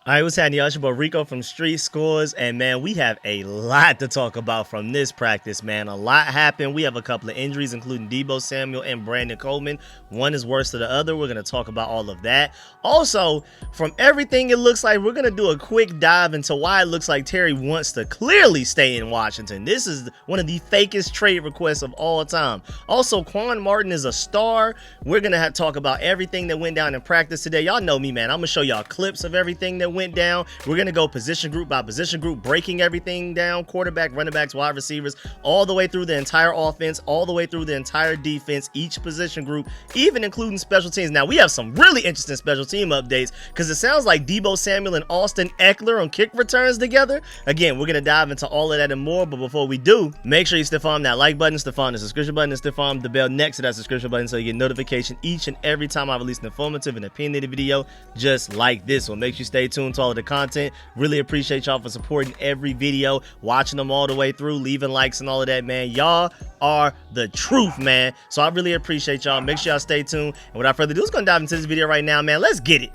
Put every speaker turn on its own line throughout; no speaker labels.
All right, what's happening, y'all? It's your boy Rico from StreetScores, and man, we have a lot to talk about from this practice, man. A lot happened. We have a couple of injuries, including Deebo Samuel and Brandon Coleman. One is worse than the other. We're going to talk about all of that. Also, from everything it looks like, we're going to do a quick dive into why it looks like Terry wants to clearly stay in Washington. This is one of the fakest trade requests of all time. Also, Quan Martin is a star. We're going to have to talk about everything that went down in practice today. Y'all know me, man. I'm going to show y'all clips of everything that went down. We're going to go position group by position group, breaking everything down, quarterback, running backs, wide receivers, all the way through the entire offense, all the way through the entire defense, each position group, even including special teams. Now, we have some really interesting special team updates because it sounds like Deebo Samuel and Austin Eckler on kick returns together. Again, we're going to dive into all of that and more, but before we do, make sure you stiff arm that like button, stiff arm the subscription button, and stiff arm the bell next to that subscription button so you get notification each and every time I release an informative and opinionated video just like this one. Make sure you stay tuned to all of the content. Really appreciate y'all for supporting every video, watching them all the way through, leaving likes and all of that, man. Y'all are the truth, man. So I really appreciate y'all. Make sure y'all stay tuned. And without further ado, let's go and dive into this video right now, man. Let's get it.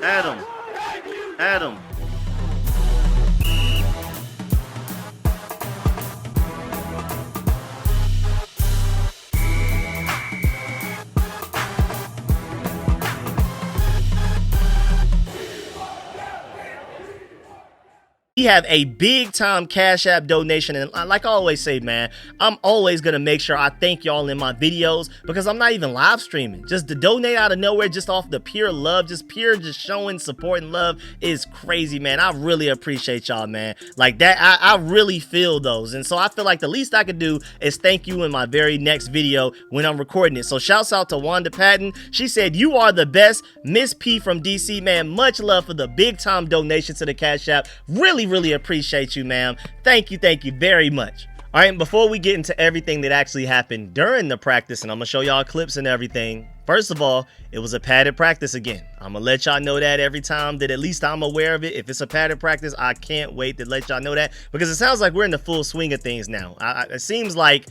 Adam. We have a big time Cash App donation, and like I always say, man, I'm always gonna make sure I thank y'all in my videos because I'm not even live streaming. Just to donate out of nowhere, just off the pure love, just showing support and love is crazy, man. I really appreciate y'all, man. Like that, I really feel those, and so I feel like the least I could do is thank you in my very next video when I'm recording it. So shouts out to Wanda Patton. She said, "You are the best, Miss P from DC, man. Much love for the big time donation to the Cash App. Really appreciate you, ma'am. Thank you very much." All right, and before we get into everything that actually happened during the practice, and I'm gonna show y'all clips and everything. First of all, it was a padded practice again. I'm gonna let y'all know that every time that at least I'm aware of it. If it's a padded practice, I can't wait to let y'all know that because it sounds like we're in the full swing of things now. It seems like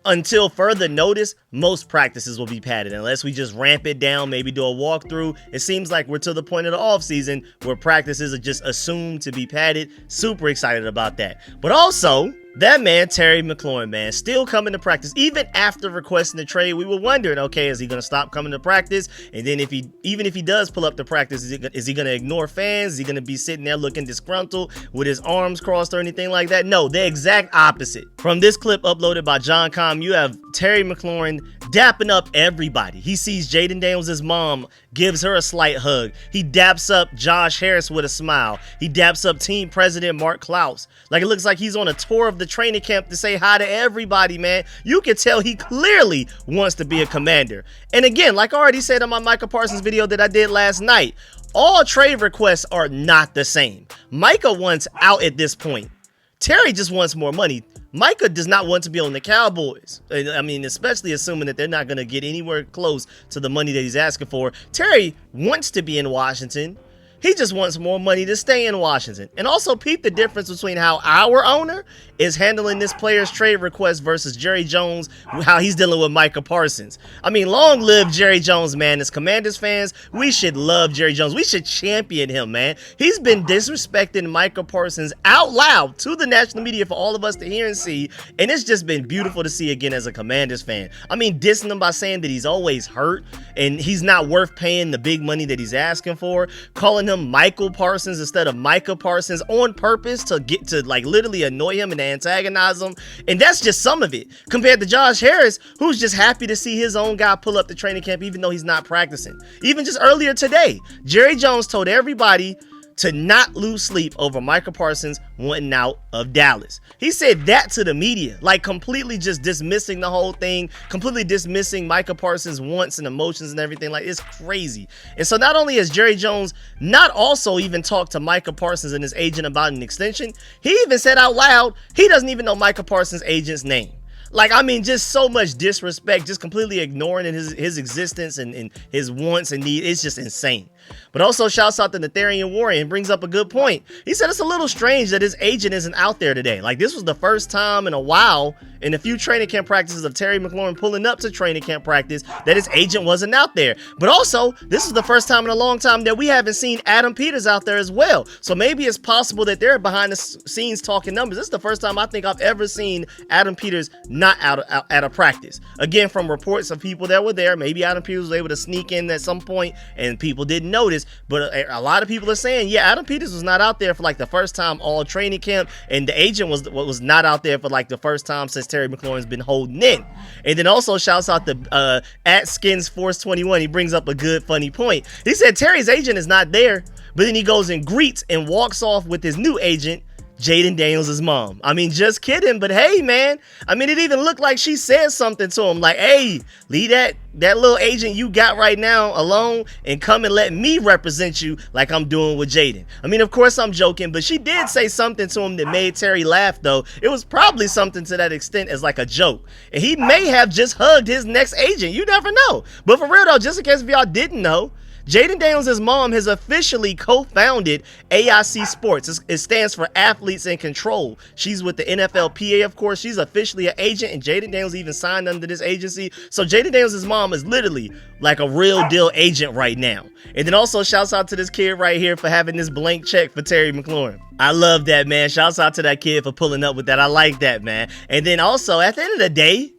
until further notice, most practices will be padded unless we just ramp it down, maybe do a walkthrough. It seems like we're to the point of the offseason where practices are just assumed to be padded. Super excited about that. But also, that man, Terry McLaurin, man, still coming to practice. Even after requesting the trade, we were wondering, okay, is he going to stop coming to practice? And then even if he does pull up to practice, is he going to ignore fans? Is he going to be sitting there looking disgruntled with his arms crossed or anything like that? No, the exact opposite. From this clip uploaded by John Com, you have Terry McLaurin dapping up everybody. He sees Jayden Daniels' mom, gives her a slight hug. He daps up Josh Harris with a smile. He daps up team president Mark Klaus. Like it looks like he's on a tour of the training camp to say hi to everybody, man. You can tell he clearly wants to be a commander. And again, like I already said on my Micah Parsons video that I did last night, all trade requests are not the same. Micah wants out at this point. Terry just wants more money. Micah does not want to be on the Cowboys. I mean, especially assuming that they're not going to get anywhere close to the money that he's asking for. Terry wants to be in Washington. He just wants more money to stay in Washington. And also peep the difference between how our owner is handling this player's trade request versus Jerry Jones, how he's dealing with Micah Parsons. I mean, long live Jerry Jones, man. As Commanders fans, we should love Jerry Jones. We should champion him, man. He's been disrespecting Micah Parsons out loud to the national media for all of us to hear and see. And it's just been beautiful to see again as a Commanders fan. I mean, dissing him by saying that he's always hurt and he's not worth paying the big money that he's asking for, calling him Michael Parsons instead of Micah Parsons on purpose to get to like literally annoy him and antagonize him. And that's just some of it compared to Josh Harris, who's just happy to see his own guy pull up the training camp even though he's not practicing. Even just earlier today, Jerry Jones told everybody to not lose sleep over Micah Parsons wanting out of Dallas. He said that to the media, like completely just dismissing the whole thing, completely dismissing Micah Parsons' wants and emotions and everything. Like, it's crazy. And so not only has Jerry Jones not also even talked to Micah Parsons and his agent about an extension, he even said out loud he doesn't even know Micah Parsons' agent's name. Like, I mean, just so much disrespect, just completely ignoring his existence and his wants and needs. It's just insane. But also shouts out to Nathaniel Warren and brings up a good point. He said it's a little strange that his agent isn't out there today. Like, this was the first time in a while in a few training camp practices of Terry McLaurin pulling up to training camp practice that his agent wasn't out there. But also, this is the first time in a long time that we haven't seen Adam Peters out there as well. So maybe it's possible that they're behind the scenes talking numbers. This is the first time I think I've ever seen Adam Peters not out at a practice. Again, from reports of people that were there, maybe Adam Peters was able to sneak in at some point and people didn't notice. But a lot of people are saying, yeah, Adam Peters was not out there for like the first time all training camp, and the agent was not out there for like the first time since Terry McLaurin's been holding in. And then also shouts out to at Skins Force 21. He brings up a good funny point. He said Terry's agent is not there, but then he goes and greets and walks off with his new agent, Jayden Daniels' mom. I mean, just kidding, but hey, man. I mean, it even looked like she said something to him, like, hey, leave that little agent you got right now alone and come and let me represent you like I'm doing with Jayden. I mean, of course I'm joking, but she did say something to him that made Terry laugh, though. It was probably something to that extent as like a joke. And he may have just hugged his next agent. You never know. But for real, though, just in case if y'all didn't know, Jayden Daniels' mom has officially co-founded AIC Sports. It stands for Athletes in Control. She's with the NFLPA, of course. She's officially an agent, and Jayden Daniels even signed under this agency. So Jayden Daniels' mom is literally like a real deal agent right now. And then also shouts out to this kid right here for having this blank check for Terry McLaurin. I love that, man. Shouts out to that kid for pulling up with that. I like that, man. And then also, at the end of the day,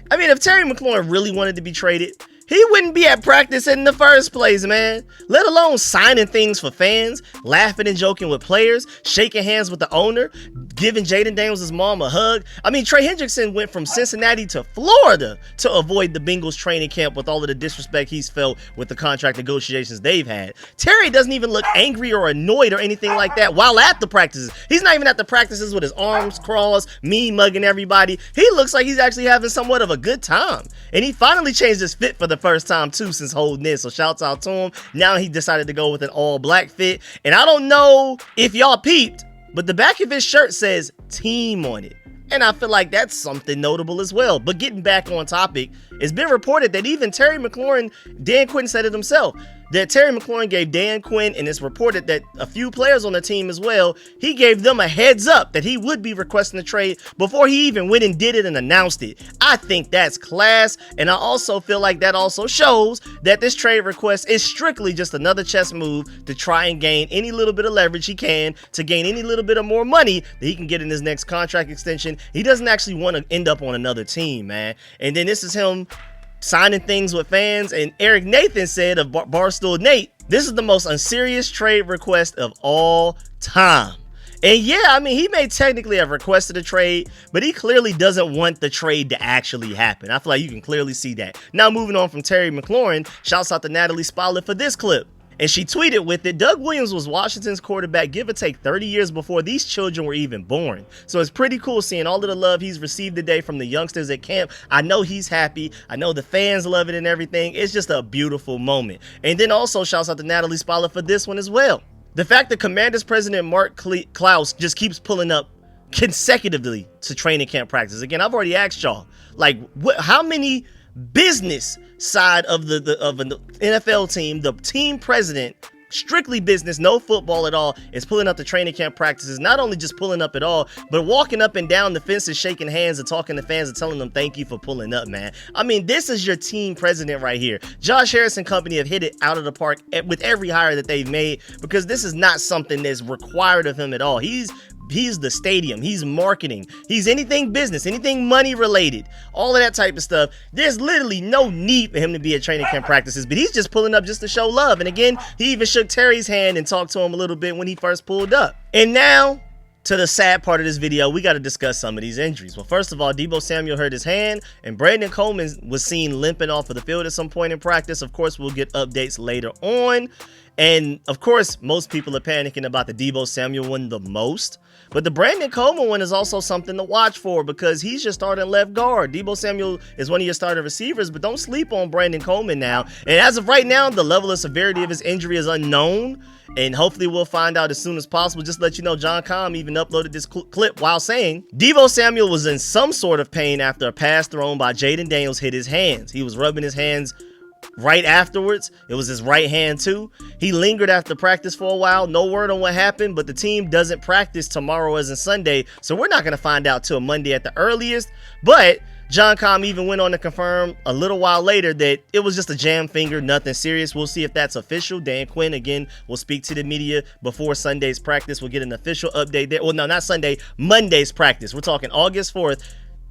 I mean, if Terry McLaurin really wanted to be traded, he wouldn't be at practice in the first place, man. Let alone signing things for fans, laughing and joking with players, shaking hands with the owner, giving Jayden Daniels' mom a hug. I mean, Trey Hendrickson went from Cincinnati to Florida to avoid the Bengals training camp with all of the disrespect he's felt with the contract negotiations they've had. Terry doesn't even look angry or annoyed or anything like that while at the practices. He's not even at the practices with his arms crossed, me mugging everybody. He looks like he's actually having somewhat of a good time. And he finally changed his fit for the first time too since holding in, so shouts out to him. Now he decided to go with an all black fit, and I don't know if y'all peeped, but the back of his shirt says team on it, and I feel like that's something notable as well. But getting back on topic, it's been reported that even Terry McLaurin, Dan Quinn said it himself, that Terry McLaurin gave Dan Quinn, and it's reported that a few players on the team as well, he gave them a heads up that he would be requesting a trade before he even went and did it and announced it. I think that's class, and I also feel like that also shows that this trade request is strictly just another chess move to try and gain any little bit of leverage he can, to gain any little bit of more money that he can get in his next contract extension. He doesn't actually want to end up on another team, man. And then this is him signing things with fans, and Eric Nathan said of Barstool Nate, this is the most unserious trade request of all time. And yeah, I mean, he may technically have requested a trade, but he clearly doesn't want the trade to actually happen. I feel like you can clearly see that. Now moving on from Terry McLaurin, shouts out to Natalie Spollet for this clip. And she tweeted with it, Doug Williams was Washington's quarterback, give or take 30 years before these children were even born. So it's pretty cool seeing all of the love he's received today from the youngsters at camp. I know he's happy. I know the fans love it and everything. It's just a beautiful moment. And then also shouts out to Natalie Spollet for this one as well. The fact that Commanders president Mark Klaus just keeps pulling up consecutively to training camp practice. Again, I've already asked y'all, like, how many business side of an NFL team, the team president, strictly business, no football at all, is pulling up the training camp practices. Not only just pulling up at all, but walking up and down the fences, shaking hands and talking to fans and telling them thank you for pulling up, man. I mean, this is your team president right here. Josh Harris and company have hit it out of the park with every hire that they've made, because this is not something that's required of him at all. He's the stadium, he's marketing, he's anything business, anything money related, all of that type of stuff. There's literally no need for him to be at training camp practices, but he's just pulling up just to show love. And again, he even shook Terry's hand and talked to him a little bit when he first pulled up. And now to the sad part of this video, we got to discuss some of these injuries. Well, first of all, Deebo Samuel hurt his hand, and Brandon Coleman was seen limping off of the field at some point in practice. Of course, we'll get updates later on. And of course, most people are panicking about the Deebo Samuel one the most. But the Brandon Coleman one is also something to watch for, because he's your starting left guard. Deebo Samuel is one of your starting receivers, but don't sleep on Brandon Coleman now. And as of right now, the level of severity of his injury is unknown, and hopefully we'll find out as soon as possible. Just to let you know, John Com even uploaded this clip while saying Deebo Samuel was in some sort of pain after a pass thrown by Jayden Daniels hit his hands. He was rubbing his hands right afterwards. It was his right hand too. He lingered after practice for a while. No word on what happened, but the team doesn't practice tomorrow as in Sunday, so we're not going to find out till Monday at the earliest. But John Com even went on to confirm a little while later that it was just a jam finger, nothing serious. We'll see if that's official. Dan Quinn, again, will speak to the media before Sunday's practice. We'll get an official update there. Well, no, not Sunday, Monday's practice. We're talking August 4th.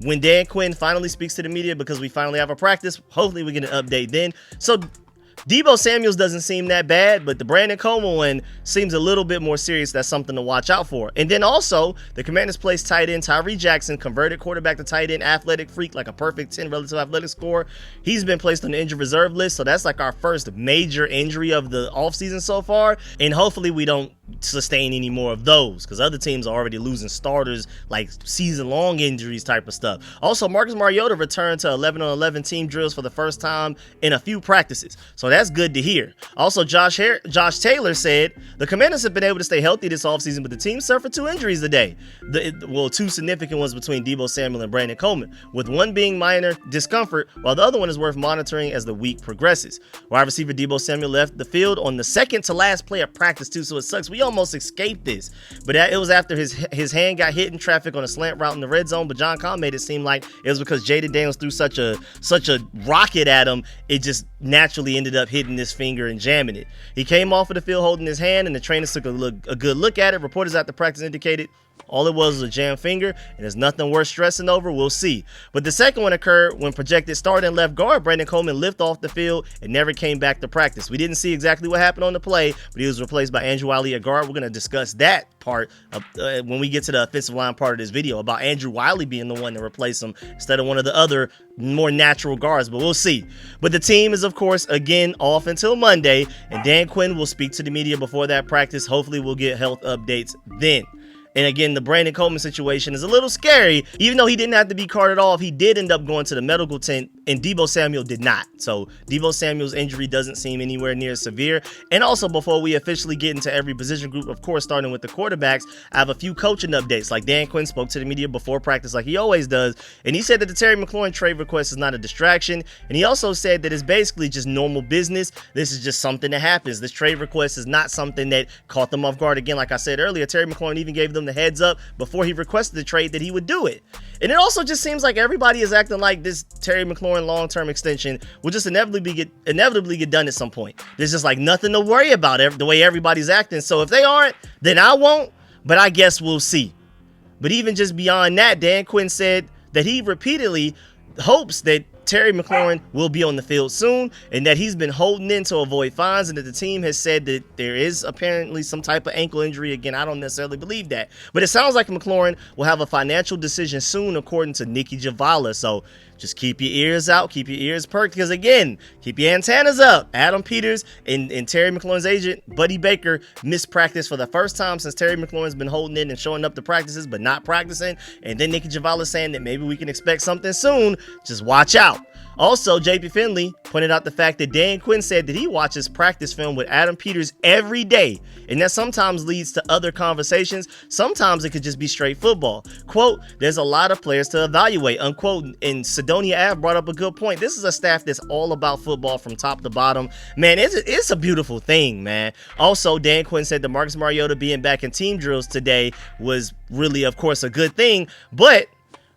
When Dan Quinn finally speaks to the media, because we finally have a practice, hopefully we get an update then. So Deebo Samuel doesn't seem that bad, but the Brandon Coleman one seems a little bit more serious. That's something to watch out for. And then also, the Commanders placed tight end Tyree Jackson, converted quarterback to tight end, athletic freak, like a perfect 10 relative athletic score. He's been placed on the injured reserve list, so that's like our first major injury of the offseason so far. And hopefully we don't sustain any more of those, because other teams are already losing starters, like season-long injuries type of stuff. Also, Marcus Mariota returned to 11-on-11 team drills for the first time in a few practices, so that's good to hear. Also, Josh Taylor said the Commanders have been able to stay healthy this offseason, but the team suffered 2 injuries today. Well, 2 significant ones between Deebo Samuel and Brandon Coleman, with one being minor discomfort, while the other one is worth monitoring as the week progresses. Wide receiver Deebo Samuel left the field on the second to last play of practice too, so it sucks. We almost escaped this, but it was after his hand got hit in traffic on a slant route in the red zone. But John Com made it seem like it was because Jayden Daniels threw such a rocket at him, it just naturally ended up hitting his finger and jamming it. He came off of the field holding his hand, and the trainers took a good look at it. Reporters after practice indicated all it was a jammed finger, and there's nothing worth stressing over. We'll see. But the second one occurred when projected starting left guard Brandon Coleman lifted off the field and never came back to practice. We didn't see exactly what happened on the play, but he was replaced by Andrew Wiley at guard. We're going to discuss that part when we get to the offensive line part of this video, about Andrew Wiley being the one to replace him instead of one of the other more natural guards, but we'll see. But the team is, of course, again off until Monday, and Dan Quinn will speak to the media before that practice. Hopefully we'll get health updates then. And again, the Brandon Coleman situation is a little scary. Even though he didn't have to be carted off, he did end up going to the medical tent, and Deebo Samuel did not. So Deebo Samuel's injury doesn't seem anywhere near severe. And also, before we officially get into every position group, of course, starting with the quarterbacks, I have a few coaching updates. Like Dan Quinn spoke to the media before practice like he always does, and he said that the Terry McLaurin trade request is not a distraction. And he also said that it's basically just normal business. This is just something that happens. This trade request is not something that caught them off guard. Again, like I said earlier, Terry McLaurin even gave them the heads up before he requested the trade that he would do it. And it also just seems like everybody is acting like this Terry McLaurin long-term extension will just inevitably get done at some point. There's just like nothing to worry about the way everybody's acting. So if they aren't, then I won't, but I guess we'll see. But even just beyond that, Dan Quinn said that he repeatedly hopes that Terry McLaurin will be on the field soon, and that he's been holding in to avoid fines, and that the team has said that there is apparently some type of ankle injury. Again, I don't necessarily believe that, but it sounds like McLaurin will have a financial decision soon, according to Nikki Javala. So just keep your ears out, keep your ears perked, because again, keep your antennas up. Adam Peters and Terry McLaurin's agent, Buddy Baker, missed practice for the first time since Terry McLaurin's been holding in and showing up to practices, but not practicing. And then Nikki Javala saying that maybe we can expect something soon. Just watch out. Also, JP Finley pointed out the fact that Dan Quinn said that he watches practice film with Adam Peters every day, and that sometimes leads to other conversations. Sometimes it could just be straight football. Quote, there's a lot of players to evaluate, unquote. And Sidonia Ave brought up a good point. This is a staff that's all about football from top to bottom. Man, it's a beautiful thing, man. Also, Dan Quinn said that Marcus Mariota being back in team drills today was really, of course, a good thing, but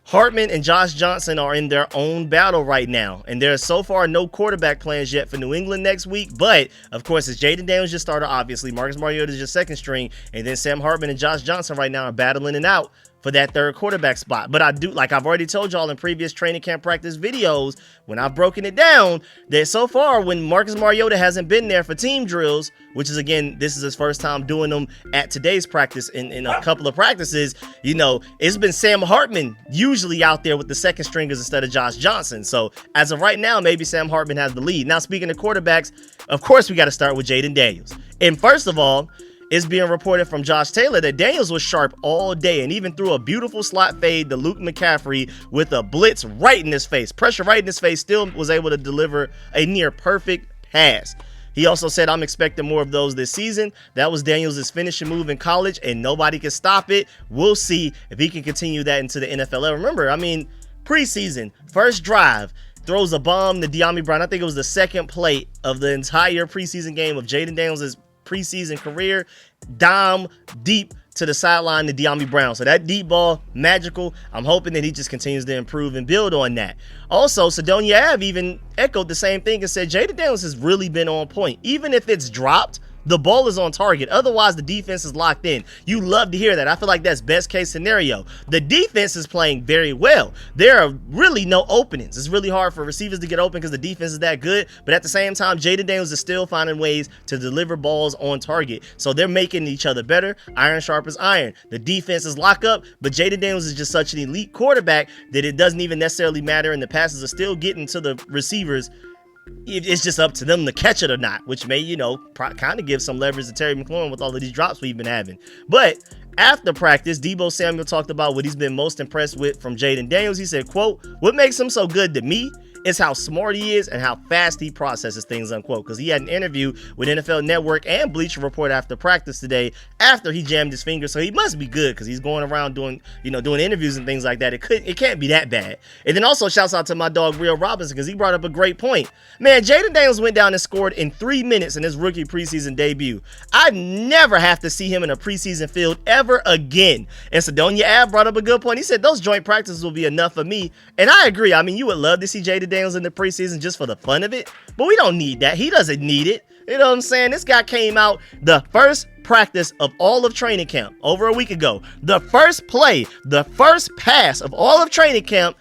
Hartman and Josh Johnson are in their own battle right now, and there are so far no quarterback plans yet for New England next week. But of course, it's Jayden Daniels your starter, obviously. Marcus Mariota is your second string, and then Sam Hartman and Josh Johnson right now are battling it out for that third quarterback spot. But I do, like I've already told y'all in previous training camp practice videos, when I've broken it down, that so far when Marcus Mariota hasn't been there for team drills, which is, again, this is his first time doing them at today's practice in a couple of practices, you know, it's been Sam Hartman usually out there with the second stringers instead of Josh Johnson. So as of right now, maybe Sam Hartman has the lead. Now, speaking of quarterbacks, of course we got to start with Jayden Daniels. And first of all, it's being reported from Josh Taylor that Daniels was sharp all day and even threw a beautiful slot fade to Luke McCaffrey with a blitz right in his face. Pressure right in his face, still was able to deliver a near perfect pass. He also said, I'm expecting more of those this season. That was Daniels' finishing move in college, and nobody can stop it. We'll see if he can continue that into the NFL. And remember, I mean, preseason, first drive, throws a bomb to De'Ami Brown. I think it was the second play of the entire preseason game of Jayden Daniels' preseason career. Dime deep to the sideline to De'Ami Brown. So that deep ball, magical. I'm hoping that he just continues to improve and build on that. Also, Sidonia Ave even echoed the same thing and said Jayden Daniels has really been on point. Even if it's dropped, the ball is on target. Otherwise, the defense is locked in. You love to hear that. I feel like that's best case scenario. The defense is playing very well. There are really no openings. It's really hard for receivers to get open because the defense is that good. But at the same time, Jayden Daniels is still finding ways to deliver balls on target. So they're making each other better. Iron sharpens iron. The defense is locked up, but Jayden Daniels is just such an elite quarterback that it doesn't even necessarily matter, and the passes are still getting to the receivers. It's just up to them to catch it or not, which may, kind of give some leverage to Terry McLaurin with all of these drops we've been having. But after practice, Deebo Samuel talked about what he's been most impressed with from Jayden Daniels. He said, quote, "What makes him so good to me is how smart he is and how fast he processes things," unquote. Because he had an interview with NFL Network and Bleacher Report after practice today after he jammed his finger. So he must be good because he's going around doing interviews and things like that. It can't be that bad. And then also shouts out to my dog Real Robinson because he brought up a great point. Man, Jayden Daniels went down and scored in 3 minutes in his rookie preseason debut. I never have to see him in a preseason field ever again. And Sidonia Ave brought up a good point. He said those joint practices will be enough for me. And I agree. I mean, you would love to see Jayden Daniels in the preseason just for the fun of it, but we don't need that. He doesn't need it. You know what I'm saying? This guy came out the first practice of all of training camp over a week ago. The first play, the first pass of all of training camp,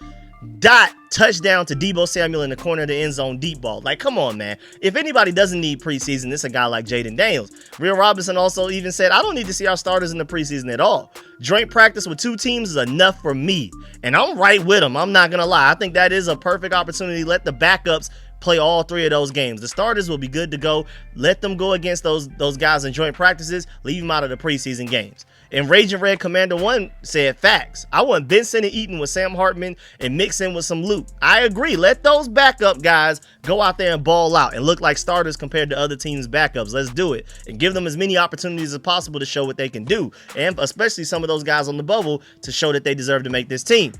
touchdown to Deebo Samuel in the corner of the end zone, deep ball. Like, come on, man. If anybody doesn't need preseason, it's a guy like Jayden Daniels. Real Robinson also even said, "I don't need to see our starters in the preseason at all. Joint practice with 2 teams is enough for me." And I'm right with him. I'm not going to lie. I think that is a perfect opportunity. Let the backups play all 3 of those games. The starters will be good to go. Let them go against those guys in joint practices. Leave them out of the preseason games. And Raging Red Commander 1 said, "Facts. I want Benson and Eaton with Sam Hartman and mix in with some loot." I agree. Let those backup guys go out there and ball out and look like starters compared to other teams' backups. Let's do it. And give them as many opportunities as possible to show what they can do. And especially some of those guys on the bubble to show that they deserve to make this team.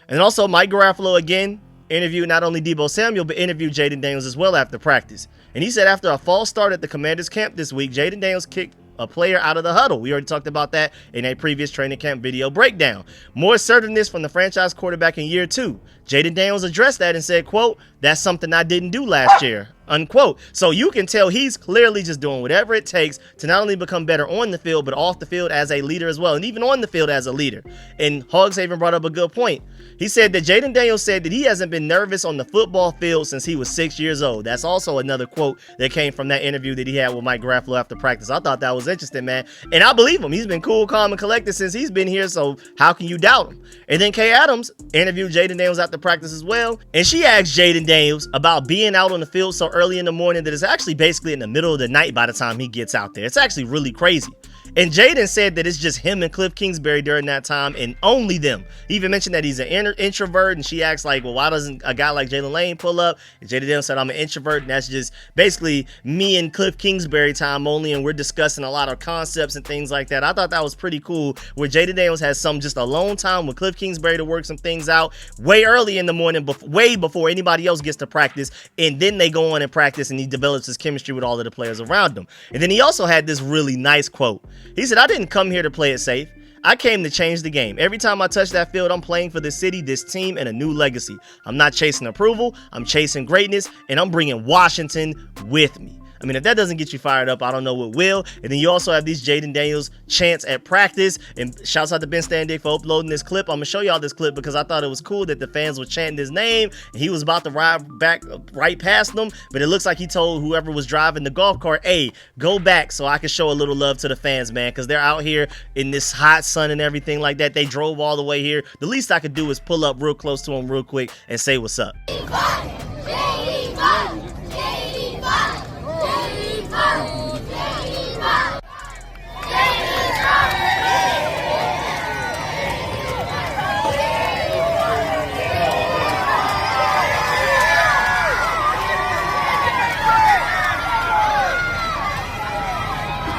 And also Mike Garafolo again interviewed not only Deebo Samuel, but interviewed Jayden Daniels as well after practice. And he said after a false start at the Commanders camp this week, Jayden Daniels kicked a player out of the huddle. We already talked about that in a previous training camp video breakdown. More assertiveness from the franchise quarterback in year 2. Jayden Daniels addressed that and said, quote, "That's something I didn't do last year," unquote. So you can tell he's clearly just doing whatever it takes to not only become better on the field, but off the field as a leader as well, and even on the field as a leader. And Hogshaven brought up a good point. He said that Jayden Daniels said that he hasn't been nervous on the football field since he was 6 years old. That's also another quote that came from that interview that he had with Mike Garafolo after practice. I thought that was interesting, man. And I believe him. He's been cool, calm, and collected since he's been here, so how can you doubt him? And then Kay Adams interviewed Jayden Daniels after practice as well, and she asked Jayden Daniels about being out on the field so early in the morning that it's actually basically in the middle of the night by the time he gets out there. It's actually really crazy. And Jayden said that it's just him and Cliff Kingsbury during that time and only them. He even mentioned that he's an introvert, and she asked, like, well, why doesn't a guy like Jalen Lane pull up? And Jayden Daniels said, "I'm an introvert, and that's just basically me and Cliff Kingsbury time only, and we're discussing a lot of concepts and things like that." I thought that was pretty cool, where Jayden Daniels has some just alone time with Cliff Kingsbury to work some things out way early in the morning, way before anybody else gets to practice, and then they go on and practice, and he develops his chemistry with all of the players around him. And then he also had this really nice quote. He said, "I didn't come here to play it safe. I came to change the game. Every time I touch that field, I'm playing for this city, this team, and a new legacy. I'm not chasing approval. I'm chasing greatness, and I'm bringing Washington with me." I mean, if that doesn't get you fired up, I don't know what will. And then you also have these Jayden Daniels chants at practice. And shouts out to Ben Standick for uploading this clip. I'm going to show y'all this clip because I thought it was cool that the fans were chanting his name. And he was about to ride back right past them. But it looks like he told whoever was driving the golf cart, "Hey, go back so I can show a little love to the fans, man." Because they're out here in this hot sun and everything like that. They drove all the way here. The least I could do is pull up real close to him real quick and say what's up.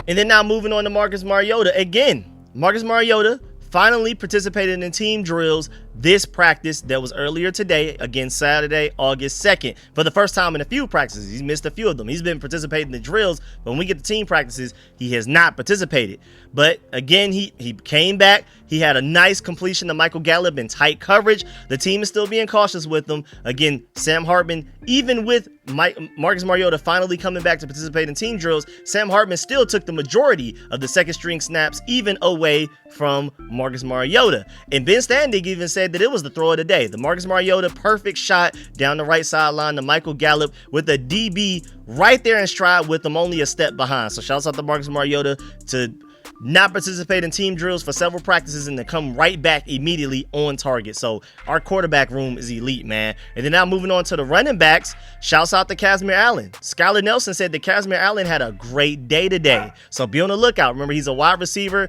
And then now moving on to Marcus Mariota. Again, Marcus Mariota finally participated in team drills this practice that was earlier today, again Saturday, August 2nd. For the first time in a few practices. He's missed a few of them. He's been participating in the drills, but when we get to team practices, he has not participated. But again, he came back. He had a nice completion to Michael Gallup in tight coverage. The team is still being cautious with him. Again, Sam Hartman, even with Marcus Mariota finally coming back to participate in team drills, Sam Hartman still took the majority of the second string snaps, even away from Marcus Mariota. And Ben Standig even said that it was the throw of the day. The Marcus Mariota perfect shot down the right sideline to Michael Gallup with a DB right there in stride with him only a step behind. So shouts out to Marcus Mariota to not participate in team drills for several practices and to come right back immediately on target. So our quarterback room is elite, man. And then now moving on to the running backs, shouts out to Kazmir Allen. Skylar Nelson said that Kazmir Allen had a great day today. So be on the lookout. Remember, he's a wide receiver,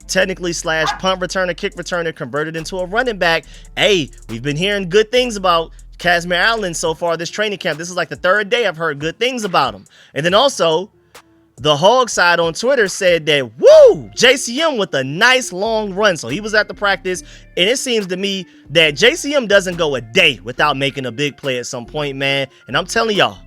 technically slash punt returner, kick returner, converted into a running back. Hey, we've been hearing good things about Kazmir Allen so far this training camp. This is like the third day I've heard good things about him. And then also, the Hog side on Twitter said that, woo, JCM with a nice long run. So he was at the practice, and it seems to me that JCM doesn't go a day without making a big play at some point, man. And I'm telling y'all,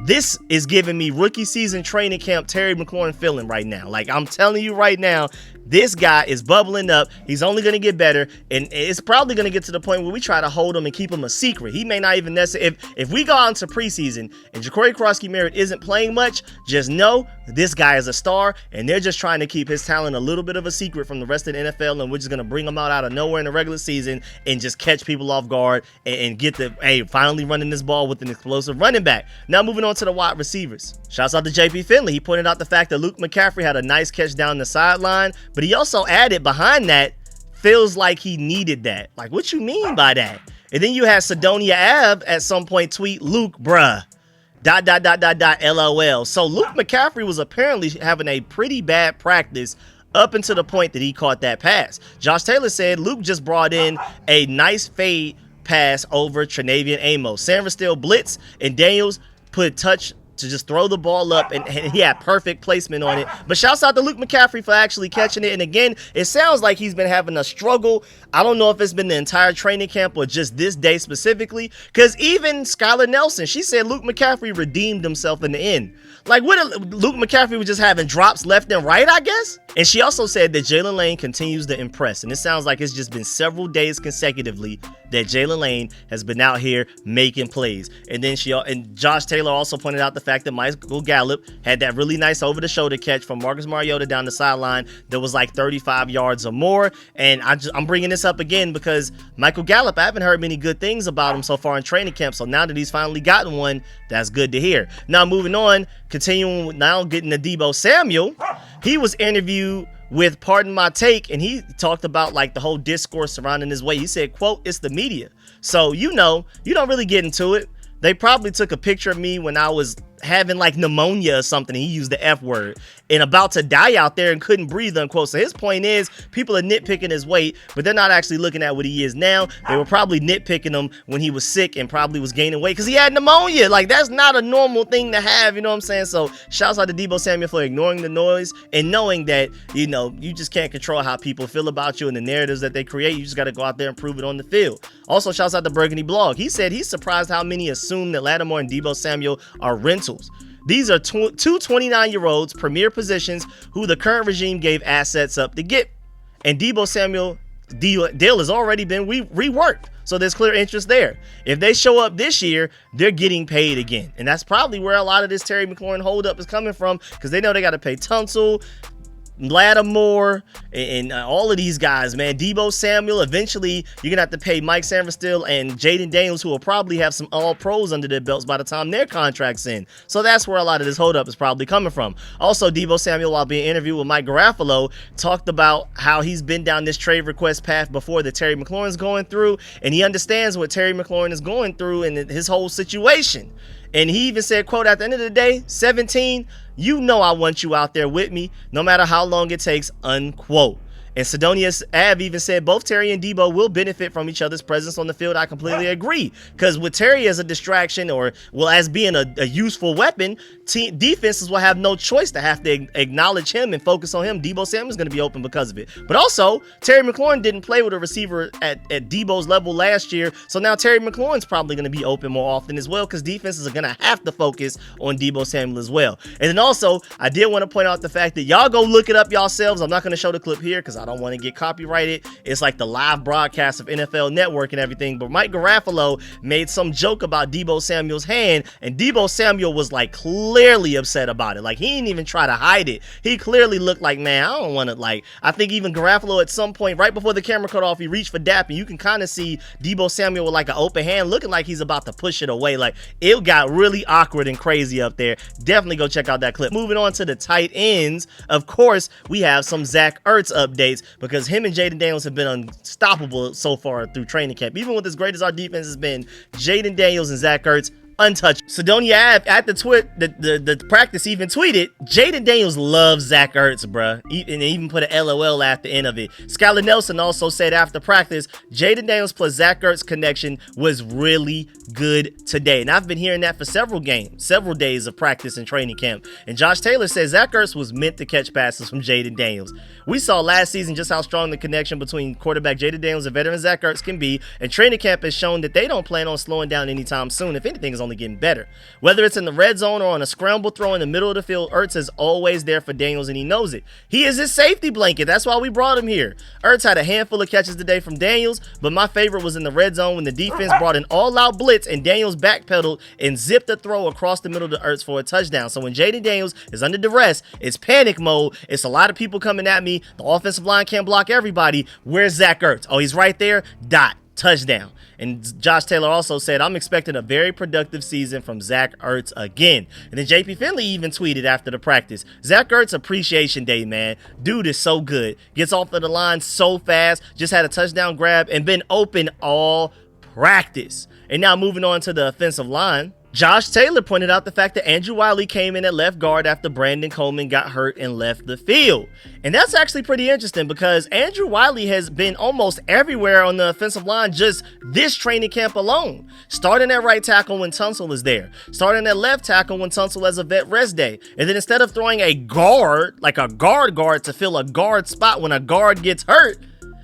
this is giving me rookie season training camp Terry McLaurin feeling right now. Like, I'm telling you right now, this guy is bubbling up. He's only going to get better, and it's probably going to get to the point where we try to hold him and keep him a secret. He may not even necessarily, if we go out into preseason and Ja'Cory Krosky-Merritt isn't playing much, just know this guy is a star, and they're just trying to keep his talent a little bit of a secret from the rest of the NFL, and we're just going to bring him out of nowhere in the regular season and just catch people off guard and get the, hey, finally running this ball with an explosive running back. Now moving on to the wide receivers. Shouts out to JP Finley. He pointed out the fact that Luke McCaffrey had a nice catch down the sideline, but he also added behind that, feels like he needed that. Like, what you mean by that? And then you had Sidonia Ave at some point tweet, Luke, bruh, ... LOL. So Luke McCaffrey was apparently having a pretty bad practice up until the point that he caught that pass. Josh Taylor said Luke just brought in a nice fade pass over Trenavian Amos. San Francisco blitz, and Daniels put touch to just throw the ball up, and he had perfect placement on it. But shouts out to Luke McCaffrey for actually catching it. And again, it sounds like he's been having a struggle. I don't know if it's been the entire training camp or just this day specifically, because even Skylar Nelson, she said Luke McCaffrey redeemed himself in the end. Like, Luke McCaffrey was just having drops left and right, I guess. And she also said that Jalen Lane continues to impress. And it sounds like it's just been several days consecutively that Jalen Lane has been out here making plays. And then Josh Taylor also pointed out the fact that Michael Gallup had that really nice over-the-shoulder catch from Marcus Mariota down the sideline that was like 35 yards or more. And I'm bringing this up again because Michael Gallup, I haven't heard many good things about him so far in training camp. So now that he's finally gotten one, that's good to hear. Now moving on, continuing now getting to Deebo Samuel. He was interviewed with Pardon My Take, and he talked about like the whole discourse surrounding his weight. He said, quote, "It's the media. So, you don't really get into it. They probably took a picture of me when I was having like pneumonia or something. He used the F word and about to die out there and couldn't breathe, unquote." So his point is people are nitpicking his weight, but they're not actually looking at what he is now. They were probably nitpicking him when he was sick and probably was gaining weight because he had pneumonia. Like, that's not a normal thing to have, you know what I'm saying? So shouts out to Deebo Samuel for ignoring the noise and knowing that, you just can't control how people feel about you and the narratives that they create. You just got to go out there and prove it on the field. Also, shouts out to Burgundy Blog. He said he's surprised how many assume that Lattimore and Deebo Samuel are rentals. These are two 29-year-olds, premier positions, who the current regime gave assets up to get. And Deebo Samuel deal has already been reworked. So there's clear interest there. If they show up this year, they're getting paid again. And that's probably where a lot of this Terry McLaurin holdup is coming from, because they know they got to pay Tunsil, Lattimore, and all of these guys, man. Deebo Samuel, eventually you're gonna have to pay Mike Sanverstill and Jayden Daniels, who will probably have some all pros under their belts by the time their contract's in. So that's where a lot of this holdup is probably coming from. Also, Deebo Samuel, while being interviewed with Mike Garafolo, talked about how he's been down this trade request path before that Terry McLaurin's going through, and he understands what Terry McLaurin is going through and his whole situation. And he even said, quote, "At the end of the day, 17, I want you out there with me, no matter how long it takes," unquote. And Sidonius Ab even said both Terry and Deebo will benefit from each other's presence on the field. I completely agree. Because with Terry as a distraction, or well, as being a useful weapon, defenses will have no choice to have to acknowledge him and focus on him. Deebo Samuel is going to be open because of it. But also, Terry McLaurin didn't play with a receiver at Deebo's level last year. So now Terry McLaurin's probably going to be open more often as well, because defenses are going to have to focus on Deebo Samuel as well. And then also, I did want to point out the fact that y'all go look it up yourselves. I'm not going to show the clip here because I don't want to get copyrighted. It's like the live broadcast of NFL Network and everything. But Mike Garafolo made some joke about Deebo Samuel's hand, and Deebo Samuel was like clearly upset about it. Like, he didn't even try to hide it. He clearly looked like, man, I don't want to, like, I think even Garafolo at some point, right before the camera cut off, he reached for Dap, and you can kind of see Deebo Samuel with like an open hand looking like he's about to push it away. Like, it got really awkward and crazy up there. Definitely go check out that clip. Moving on to the tight ends, of course, we have some Zach Ertz updates, because him and Jayden Daniels have been unstoppable so far through training camp. Even with as great as our defense has been, Jayden Daniels and Zach Ertz untouched. Sidonia at the practice even tweeted, Jayden Daniels loves Zach Ertz, bruh. And even put an LOL at the end of it. Skylar Nelson also said after practice, Jayden Daniels plus Zach Ertz connection was really good today. And I've been hearing that for several days of practice and training camp. And Josh Taylor says Zach Ertz was meant to catch passes from Jayden Daniels. We saw last season just how strong the connection between quarterback Jayden Daniels and veteran Zach Ertz can be, and training camp has shown that they don't plan on slowing down anytime soon. If anything, is only getting better. Whether it's in the red zone or on a scramble throw in the middle of the field, Ertz is always there for Daniels, and he knows it. He is his safety blanket. That's why we brought him here. Ertz had a handful of catches today from Daniels, but my favorite was in the red zone when the defense brought an all-out blitz and Daniels backpedaled and zipped a throw across the middle to Ertz for a touchdown. So when Jayden Daniels is under duress, it's panic mode. It's a lot of people coming at me. The offensive line can't block everybody. Where's Zach Ertz? Oh, he's right there. Dot. Touchdown. And Josh Taylor also said, I'm expecting a very productive season from Zach Ertz again. And then JP Finley even tweeted after the practice, Zach Ertz appreciation day, man. Dude is so good. Gets off of the line so fast. Just had a touchdown grab and been open all practice. And now moving on to the offensive line, Josh Taylor pointed out the fact that Andrew Wiley came in at left guard after Brandon Coleman got hurt and left the field. And that's actually pretty interesting, because Andrew Wiley has been almost everywhere on the offensive line just this training camp alone. Starting at right tackle when Tunsil is there. Starting at left tackle when Tunsil has a vet rest day. And then instead of throwing a guard, like a guard to fill a guard spot when a guard gets hurt,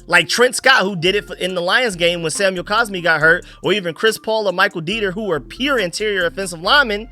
like Trent Scott, who did it in the Lions game when Samuel Cosmi got hurt, or even Chris Paul or Michael Dieter, who were pure interior offensive linemen,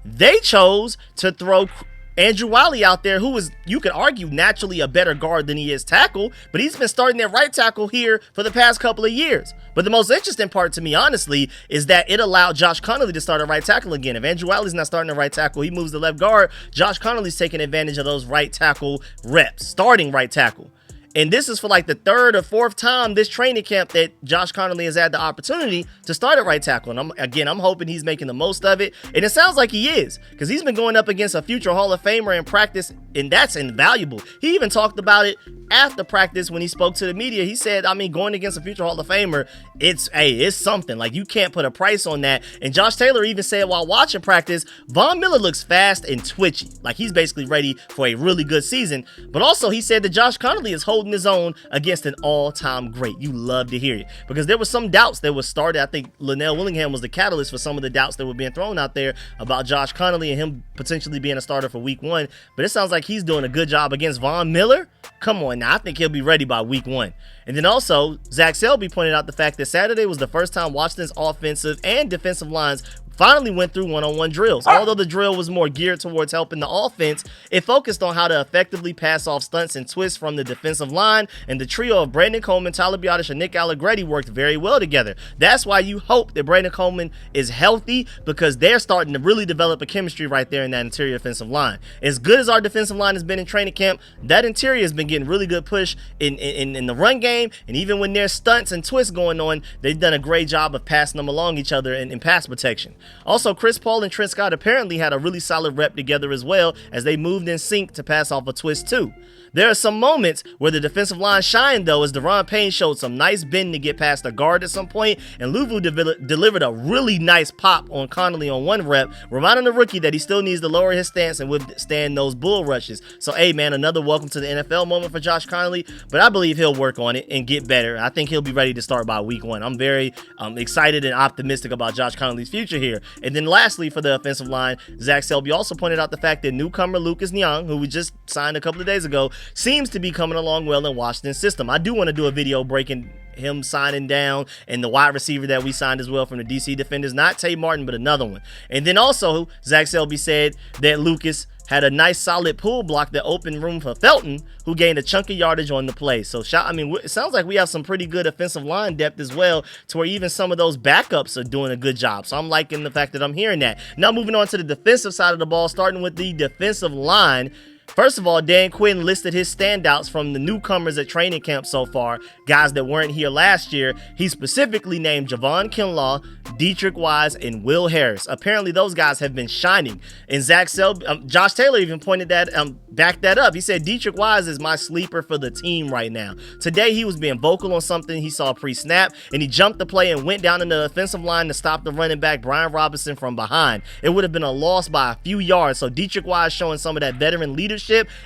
they chose to throw Andrew Wiley out there, who is, you could argue, naturally a better guard than he is tackle, but he's been starting at right tackle here for the past couple of years. But the most interesting part to me, honestly, is that it allowed Josh Connolly to start at right tackle again. If Andrew Wiley's not starting at right tackle, he moves to left guard. Josh Connolly's taking advantage of those right tackle reps, starting right tackle. And this is for like the third or fourth time this training camp that Josh Connolly has had the opportunity to start at right tackle. And I'm hoping he's making the most of it. And it sounds like he is, because he's been going up against a future Hall of Famer in practice, and that's invaluable. He even talked about it after practice when he spoke to the media. He said, I mean, going against a future Hall of Famer, it's something. Like, you can't put a price on that. And Josh Taylor even said while watching practice, Von Miller looks fast and twitchy. Like, he's basically ready for a really good season. But also, he said that Josh Connolly is holding his own against an all-time great. You love to hear it, because there were some doubts that were started. I think Linnell Willingham was the catalyst for some of the doubts that were being thrown out there about Josh Connolly and him potentially being a starter for week 1. But it sounds like he's doing a good job against Von Miller. Come on now, I think he'll be ready by week 1. And then also, Zach Selby pointed out the fact that Saturday was the first time Washington's offensive and defensive lines finally went through one-on-one drills. Although the drill was more geared towards helping the offense, it focused on how to effectively pass off stunts and twists from the defensive line, and the trio of Brandon Coleman, Tyler Biotish, and Nick Allegretti worked very well together. That's why you hope that Brandon Coleman is healthy, because they're starting to really develop a chemistry right there in that interior offensive line. As good as our defensive line has been in training camp, that interior has been getting really good push in the run game, and even when there's stunts and twists going on, they've done a great job of passing them along each other in pass protection. Also, Chris Paul and Trent Scott apparently had a really solid rep together as well as they moved in sync to pass off a twist too. There are some moments where the defensive line shined though, as Deron Payne showed some nice bend to get past the guard at some point, and Luvu delivered a really nice pop on Connolly on one rep, reminding the rookie that he still needs to lower his stance and withstand those bull rushes. So hey man, another welcome to the NFL moment for Josh Connolly, but I believe he'll work on it and get better. I think he'll be ready to start by week 1. I'm very excited and optimistic about Josh Connolly's future here. And then lastly, for the offensive line, Zach Selby also pointed out the fact that newcomer Lucas Niang, who we just signed a couple of days ago, seems to be coming along well in Washington's system. I do want to do a video breaking him signing down and the wide receiver that we signed as well from the DC Defenders, not Tay Martin, but another one. And then also, Zach Selby said that Lucas had a nice solid pull block that opened room for Felton, who gained a chunk of yardage on the play. So, it sounds like we have some pretty good offensive line depth as well, to where even some of those backups are doing a good job. So I'm liking the fact that I'm hearing that. Now moving on to the defensive side of the ball, starting with the defensive line. First of all, Dan Quinn listed his standouts from the newcomers at training camp so far, guys that weren't here last year. He specifically named Javon Kinlaw, Dietrich Wise, and Will Harris. Apparently, those guys have been shining. And Zach Selby, Josh Taylor even pointed that, backed that up. He said, Dietrich Wise is my sleeper for the team right now. Today, he was being vocal on something he saw pre-snap, and he jumped the play and went down in the offensive line to stop the running back, Brian Robinson, from behind. It would have been a loss by a few yards. So Dietrich Wise showing some of that veteran leadership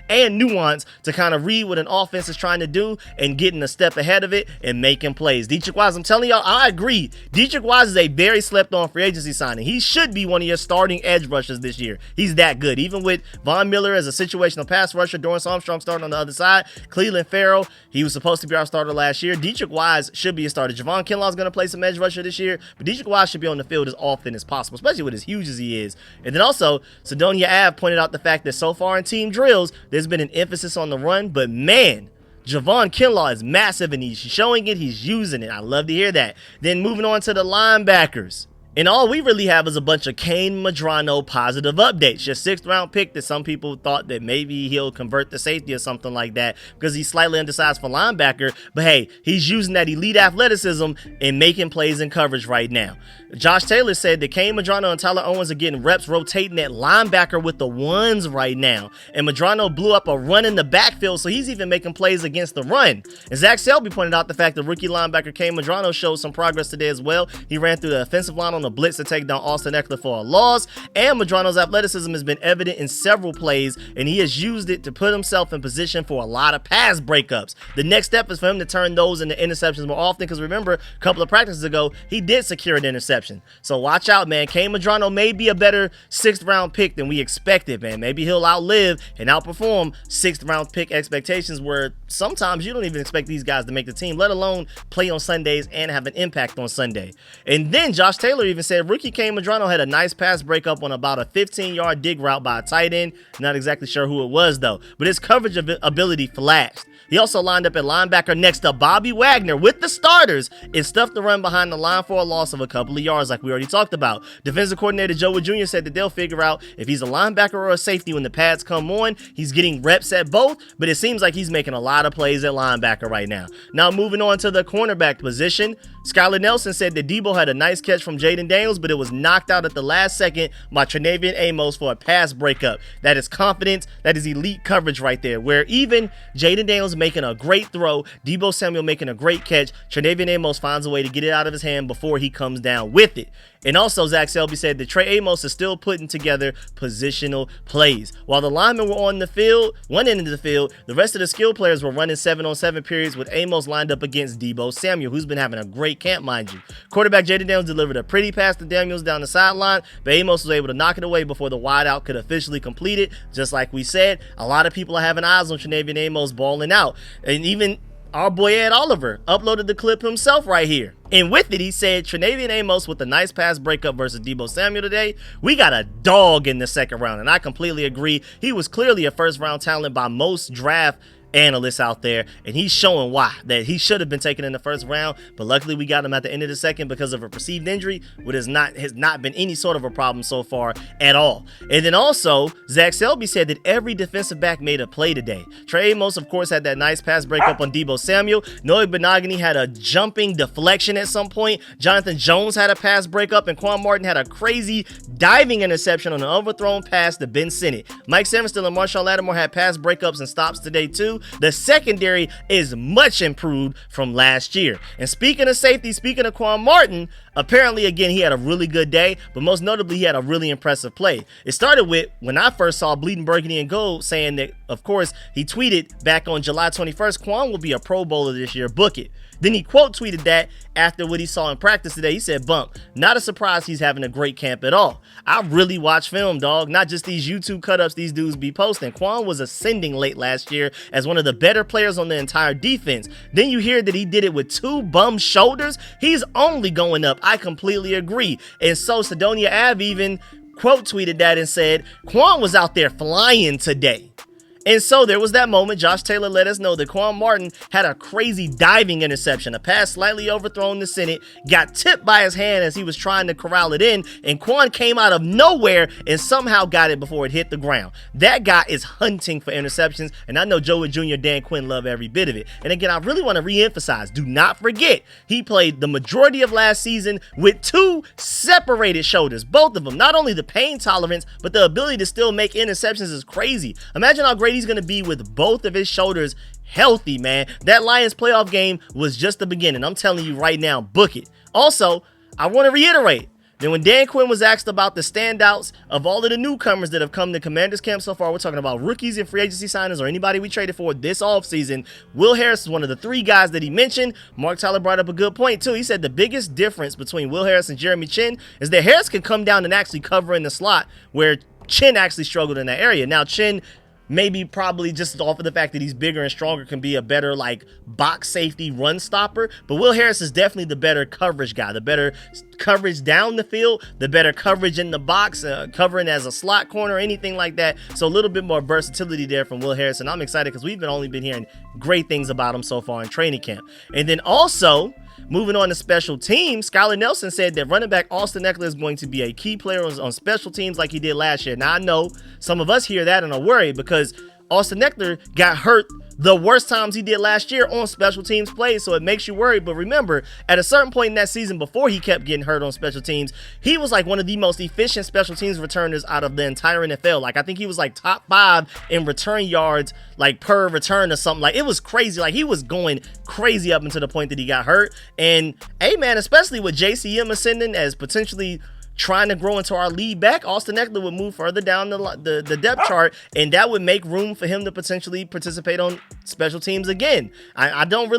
and nuance to kind of read what an offense is trying to do and getting a step ahead of it and making plays. Dietrich Wise, I'm telling y'all, I agree. Dietrich Wise is a very slept on free agency signing. He should be one of your starting edge rushers this year. He's that good. Even with Von Miller as a situational pass rusher, Dorrance Armstrong starting on the other side, Cleveland Farrell, he was supposed to be our starter last year. Dietrich Wise should be a starter. Javon Kinlaw is going to play some edge rusher this year, but Dietrich Wise should be on the field as often as possible, especially with as huge as he is. And then also, Sidonia Ave pointed out the fact that so far in team drills, there's been an emphasis on the run, but man, Javon Kinlaw is massive and he's showing it, he's using it. I love to hear that. Then moving on to the linebackers. And all we really have is a bunch of Kane Madrano positive updates. Your 6th round pick that some people thought that maybe he'll convert to safety or something like that because he's slightly undersized for linebacker. But hey, he's using that elite athleticism and making plays in coverage right now. Josh Taylor said that Kane Madrano and Tyler Owens are getting reps rotating at linebacker with the ones right now. And Madrano blew up a run in the backfield, so he's even making plays against the run. And Zach Selby pointed out the fact that rookie linebacker Kane Madrano showed some progress today as well. He ran through the offensive line on a blitz to take down Austin Eckler for a loss, and Madrano's athleticism has been evident in several plays, and he has used it to put himself in position for a lot of pass breakups. The next step is for him to turn those into interceptions more often, because remember, a couple of practices ago, he did secure an interception. So watch out, man. Kane Madrano may be a better 6th round pick than we expected, man. Maybe he'll outlive and outperform 6th round pick expectations, where sometimes you don't even expect these guys to make the team, let alone play on Sundays and have an impact on Sunday. And then Josh Taylor even said rookie Kane Madrano had a nice pass breakup on about a 15-yard dig route by a tight end. Not exactly sure who it was though, but his coverage ability flashed. He also lined up at linebacker next to Bobby Wagner with the starters and stuffed the run behind the line for a loss of a couple of yards like we already talked about. Defensive coordinator Joe Wood Jr. said that they'll figure out if he's a linebacker or a safety when the pads come on. He's getting reps at both, but it seems like he's making a lot of plays at linebacker right now. Now moving on to the cornerback position, Skylar Nelson said that Deebo had a nice catch from Jayden Daniels, but it was knocked out at the last second by Trenavian Amos for a pass breakup. That is confidence. That is elite coverage right there, where even Jayden Daniels making a great throw, Deebo Samuel making a great catch, Trenavian Amos finds a way to get it out of his hand before he comes down with it. And also, Zach Selby said that Trey Amos is still putting together positional plays. While the linemen were on the field, one end of the field, the rest of the skill players were running 7-on-7 periods with Amos lined up against Deebo Samuel, who's been having a great camp, mind you. Quarterback Jayden Daniels delivered a pretty pass to Daniels down the sideline, but Amos was able to knock it away before the wideout could officially complete it. Just like we said, a lot of people are having eyes on Trenavian Amos balling out. And even our boy Ed Oliver uploaded the clip himself right here. And with it, he said, Trenavian Amos with a nice pass breakup versus Deebo Samuel today. We got a dog in the 2nd round, and I completely agree. He was clearly a 1st-round talent by most draft analysts out there, and he's showing why that he should have been taken in the first round, but luckily we got him at the end of the second because of a perceived injury, which has not been any sort of a problem so far at all. And then also, Zach Selby said that every defensive back made a play today. Trey Amos, of course, had that nice pass breakup on Deebo Samuel. Noah Benogany had a jumping deflection at some point. Jonathan Jones had a pass breakup, and Quan Martin had a crazy diving interception on an overthrown pass to Ben Sinnott. Mike Samuelson and Marshawn Lattimore had pass breakups and stops today too. The secondary is much improved from last year. And speaking of safety, speaking of Quan Martin, apparently, again, he had a really good day, but most notably, he had a really impressive play. It started with when I first saw Bleeding Burgundy and Gold saying that, of course, he tweeted back on July 21st, Quan will be a Pro Bowler this year, book it. Then he quote tweeted that after what he saw in practice today. He said, bump, not a surprise he's having a great camp at all. I really watch film, dog, not just these YouTube cut-ups these dudes be posting. Quan was ascending late last year as one of the better players on the entire defense. Then you hear that he did it with 2 bum shoulders. He's only going up. I completely agree. And so Sidonia Ave even quote tweeted that and said, Quan was out there flying today. And so there was that moment. Josh Taylor let us know that Quan Martin had a crazy diving interception. A pass slightly overthrown to Sinnott, got tipped by his hand as he was trying to corral it in, and Quan came out of nowhere and somehow got it before it hit the ground. That guy is hunting for interceptions, and I know Joe Wood Jr., Dan Quinn love every bit of it. And again, I really want to re-emphasize, do not forget, he played the majority of last season with 2 separated shoulders, both of them. Not only the pain tolerance, but the ability to still make interceptions is crazy. Imagine how great he's going to be with both of his shoulders healthy, man. That Lions playoff game was just the beginning. I'm telling you right now, book it. Also, I want to reiterate that when Dan Quinn was asked about the standouts of all of the newcomers that have come to Commanders camp so far, we're talking about rookies and free agency signers or anybody we traded for this offseason, Will Harris is one of the 3 guys that he mentioned. Mark Tyler brought up a good point too. He said the biggest difference between Will Harris and Jeremy Chinn is that Harris can come down and actually cover in the slot where Chinn actually struggled in that area. Now, Chinn, maybe probably just off of the fact that he's bigger and stronger, can be a better like box safety run stopper, but Will Harris is definitely the better coverage guy, the better coverage down the field, the better coverage in the box, covering as a slot corner, anything like that. So a little bit more versatility there from Will Harris, and I'm excited because we've only been hearing great things about him so far in training camp. And then also, moving on to special teams, Skylar Nelson said that running back Austin Ekeler is going to be a key player on special teams like he did last year. Now, I know some of us hear that and are worried because Austin Ekeler got hurt the worst times he did last year on special teams plays, so it makes you worried. But remember, at a certain point in that season, before he kept getting hurt on special teams, he was like one of the most efficient special teams returners out of the entire NFL. Like, I think he was like top 5 in return yards, like per return or something. Like, it was crazy. Like, he was going crazy up until the point that he got hurt. And hey, man, especially with JCM ascending as potentially trying to grow into our lead back, Austin Ekeler would move further down the depth chart, and that would make room for him to potentially participate on special teams again. I don't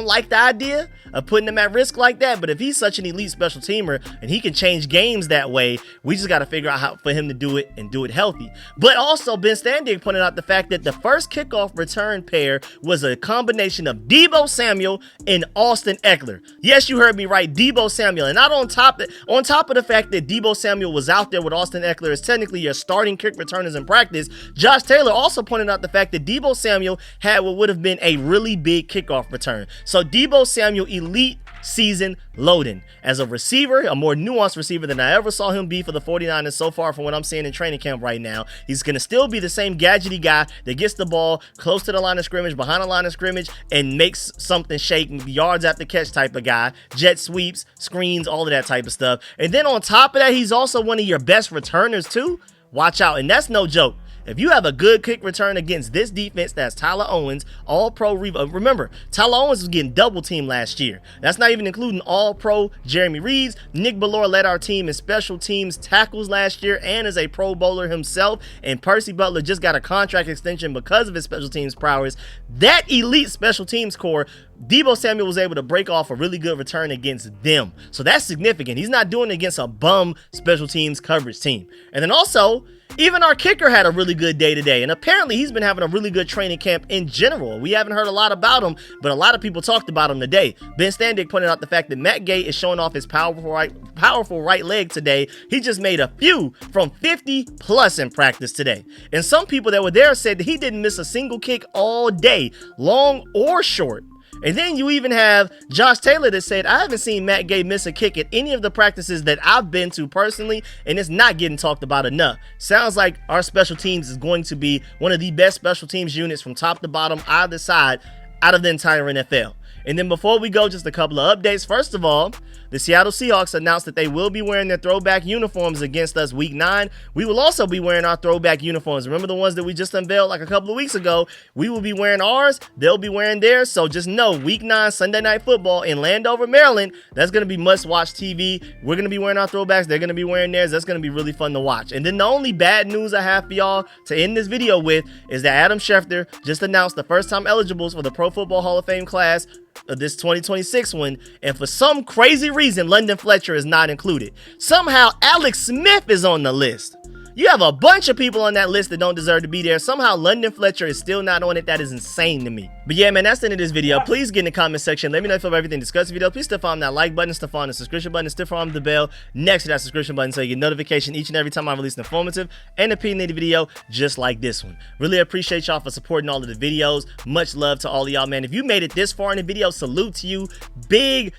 like the idea of putting him at risk like that, but if he's such an elite special teamer and he can change games that way, we just got to figure out how for him to do it and do it healthy. But also, Ben Standig pointed out the fact that the first kickoff return pair was a combination of Deebo Samuel and Austin Ekeler. Yes, you heard me right, Deebo Samuel. And not on top of the fact that Deebo Samuel was out there with Austin Ekeler as technically your starting kick returners in practice, Josh Taylor also pointed out the fact that Deebo Samuel had what would have been a really big kickoff return. So Deebo Samuel, elite season loading. As a receiver, a more nuanced receiver than I ever saw him be for the 49ers so far from what I'm seeing in training camp right now. He's going to still be the same gadgety guy that gets the ball close to the line of scrimmage, behind the line of scrimmage, and makes something shake, yards after catch type of guy, jet sweeps, screens, all of that type of stuff. And then on top of that, he's also one of your best returners too. Watch out. And that's no joke. If you have a good kick return against this defense, that's Tyler Owens, all-pro. Remember, Tyler Owens was getting double-teamed last year. That's not even including all-pro Jeremy Reeves. Nick Bellore led our team in special teams tackles last year and is a Pro Bowler himself. And Percy Butler just got a contract extension because of his special teams prowess. That elite special teams core Deebo Samuel was able to break off a really good return against them. So that's significant. He's not doing it against a bum special teams coverage team. And then also, even our kicker had a really good day today, and apparently he's been having a really good training camp in general. We haven't heard a lot about him, but a lot of people talked about him today. Ben Standick pointed out the fact that Matt Gay is showing off his powerful right leg today. He just made a few from 50 plus in practice today. And some people that were there said that he didn't miss a single kick all day, long or short. And then you even have Josh Taylor that said, I haven't seen Matt Gay miss a kick at any of the practices that I've been to personally, and it's not getting talked about enough. Sounds like our special teams is going to be one of the best special teams units from top to bottom, either side, out of the entire NFL. And then before we go, just a couple of updates. First of all, the Seattle Seahawks announced that they will be wearing their throwback uniforms against us week 9. We will also be wearing our throwback uniforms. Remember the ones that we just unveiled like a couple of weeks ago? We will be wearing ours. They'll be wearing theirs. So just know, week 9, Sunday Night Football in Landover, Maryland, that's going to be must-watch TV. We're going to be wearing our throwbacks. They're going to be wearing theirs. That's going to be really fun to watch. And then the only bad news I have for y'all to end this video with is that Adam Schefter just announced the first-time eligibles for the Pro Football Hall of Fame class of this 2026 one, and for some crazy reason, London Fletcher is not included. Somehow, Alex Smith is on the list. You have a bunch of people on that list that don't deserve to be there. Somehow, London Fletcher is still not on it. That is insane to me. But yeah, man, that's the end of this video. Please get in the comment section. Let me know if you feel everything discussed in the video. Please stiff arm that like button, stiff arm the subscription button, stiff arm the bell next to that subscription button so you get notification each and every time I release an informative and opinionated video just like this one. Really appreciate y'all for supporting all of the videos. Much love to all of y'all, man. If you made it this far in the video, salute to you. Big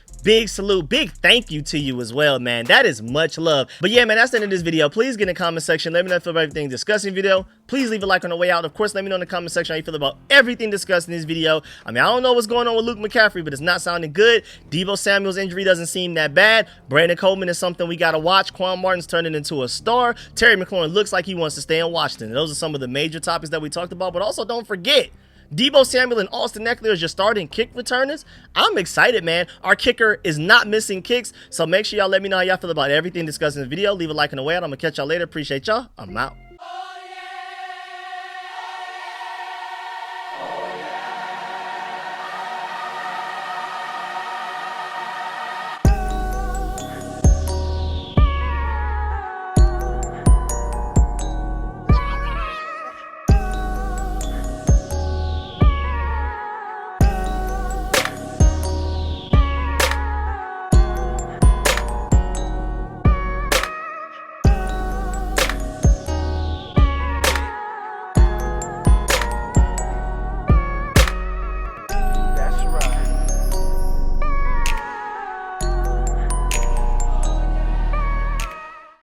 salute, big thank you to you as well, man. That is much love. But yeah, man, that's the end of this video. Please get in the comment section. Let me know if you feel about everything discussed in the video. Please leave a like on the way out. Of course, let me know in the comment section how you feel about everything discussed in this video. I mean, I don't know what's going on with Luke McCaffrey, but it's not sounding good. Deebo Samuel's injury doesn't seem that bad. Brandon Coleman is something we got to watch. Quan Martin's turning into a star. Terry McLaurin looks like he wants to stay in Washington. Those are some of the major topics that we talked about, but also don't forget, Deebo Samuel and Austin Eckler as your starting kick returners. I'm excited, man. Our kicker is not missing kicks, so make sure y'all let me know how y'all feel about everything discussed in the video. Leave a like on the way out. I'm going to catch y'all later. Appreciate y'all. I'm out.